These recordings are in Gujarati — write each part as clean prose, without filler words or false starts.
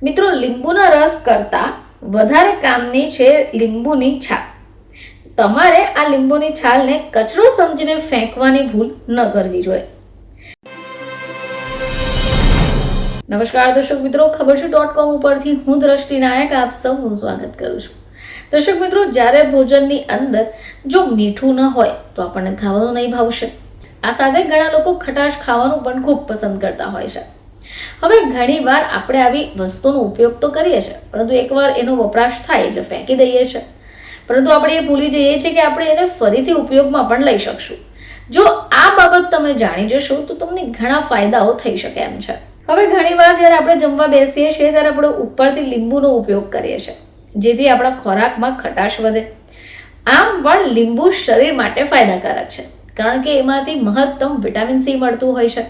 મિત્રો, લીંબુના રસ કરતાં વધારે કામની છે લીંબુની છાલ. તમારે આ લીંબુની છાલને કચરો સમજીને ફેંકવાની ભૂલ ન કરવી જોઈએ. નમસ્કાર દર્શક મિત્રો, ખબરશું.com ઉપરથી હું દ્રષ્ટિ નાયક આપ સૌનું સ્વાગત કરું છું. દર્શક મિત્રો, જ્યારે ભોજનની અંદર જો મીઠું ન હોય તો આપણને ખાવાનું નહીં ભાવશે. આ સાથે ઘણા લોકો ખટાશ ખાવાનું પણ ખૂબ પસંદ કરતા હોય છે. હવે ઘણીવાર આપણે આવી વસ્તુનો ઉપયોગ તો કરીએ છીએ, પરંતુ એકવાર એનો વપરાશ થાય એટલે ફેંકી દઈએ છીએ. પરંતુ આપણે એ ભૂલી જઈએ છીએ કે આપણે એને ફરીથી ઉપયોગમાં પણ લઈ શકશું. જો આ બાબત તમે જાણી જશો તો તમને ઘણા ફાયદાઓ થઈ શકે એમ છે. હવે ઘણીવાર જ્યારે આપણે જમવા બેસીએ છીએ ત્યારે આપણે ઉપરથી લીંબુનો ઉપયોગ કરીએ છીએ, જેથી આપણા ખોરાકમાં ખટાશ વધે. આમ પણ લીંબુ શરીર માટે ફાયદાકારક છે, કારણ કે એમાંથી મહત્તમ વિટામિન સી મળતું હોય છે.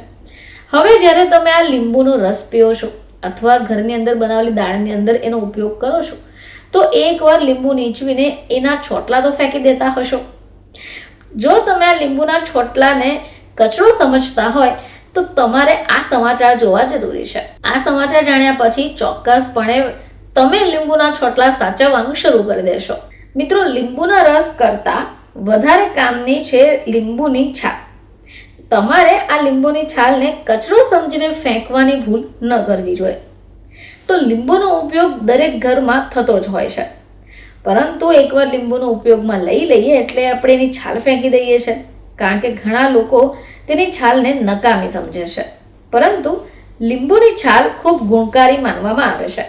હવે જ્યારે તમે આ લીંબુનો રસ પીઓ છો અથવા ઘરની અંદર બનાવેલી દાળની અંદર એનો ઉપયોગ કરો છો, તો એકવાર લીંબુ નીચવીને એના છોટલા તો ફેંકી દેતા હશો. જો તમે આ લીંબુના છોટલાને કચરો સમજતા હોય તો તમારે આ સમાચાર જોવા જરૂરી છે. આ સમાચાર જાણ્યા પછી ચોક્કસપણે તમે લીંબુના છોટલા સાચવવાનું શરૂ કરી દેશો. મિત્રો, લીંબુના રસ કરતાં વધારે કામની છે લીંબુની છાલ. તમારે આ લીંબુની છાલને કચરો સમજીને ફેંકવાની ભૂલ ન કરવી જોઈએ. તો લીંબુનો ઉપયોગ દરેક ઘરમાં થતો જ હોય છે, પરંતુ એકવાર લીંબુનો ઉપયોગમાં લઈ લઈએ એટલે આપણે એની છાલ ફેંકી દઈએ છીએ, કારણ કે ઘણા લોકો તેની છાલને નકામી સમજે છે. પરંતુ લીંબુની છાલ ખૂબ ગુણકારી માનવામાં આવે છે.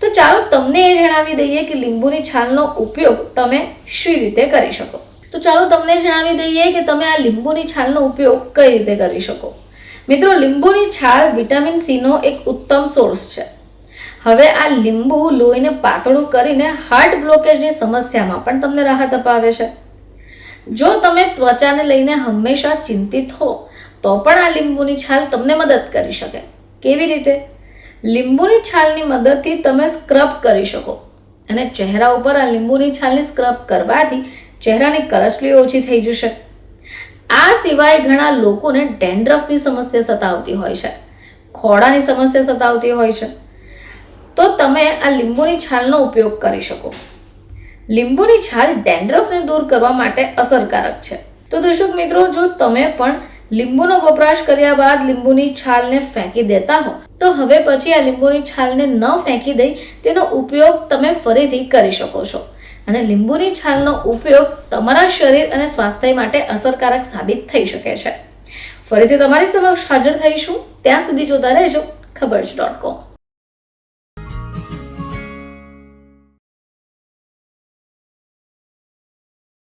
તો ચાલો તમને એ જણાવી દઈએ કે લીંબુની છાલનો ઉપયોગ તમે શી રીતે કરી શકો. તો ચાલો તમને જણાવી દઈએ કે તમે આ લીંબુની છાલનો ઉપયોગ કઈ રીતે કરી શકો. મિત્રો, લીંબુની છાલ વિટામિન સીનો એક ઉત્તમ સોર્સ છે. હવે આ લીંબુ લોહીને પાતળું કરીને હાર્ટ બ્લોકેજની સમસ્યામાં પણ તમને રાહત અપાવે છે. જો તમે ત્વચાને લઈને હંમેશા ચિંતિત હો તો પણ આ લીંબુની છાલ તમને મદદ કરી શકે. કેવી રીતે? લીંબુની છાલની મદદથી તમે સ્ક્રબ કરી શકો, અને ચહેરા ઉપર આ લીંબુની છાલને સ્ક્રબ કરવાથી ચહેરાની કરચલી ઓછી થઈ જશે. આ સિવાય ઘણા લોકોને ડેન્ડ્રફની સમસ્યા સતાવતી હોય છે, ખોડાની સમસ્યા સતાવતી હોય છે, તો તમે આ લીંબુની છાલનો ઉપયોગ કરી શકો. લીંબુની છાલ ડેન્ડ્રફને દૂર કરવા માટે અસરકારક છે. તો દર્શક મિત્રો, જો તમે પણ લીંબુનો વપરાશ કર્યા બાદ લીંબુની છાલને ફેંકી દેતા હો તો હવે પછી આ લીંબુની છાલને ન ફેંકી દઈ તેનો ઉપયોગ તમે ફરીથી કરી શકો છો. અને લીંબુની છાલનો ઉપયોગ તમારા શરીર અને સ્વાસ્થ્ય માટે અસરકારક સાબિત થઈ શકે છે. ફરીથી તમારી સમક્ષ હાજર થઈશું. ત્યાં સુધી જોતા રહેજો ખબરશ.com.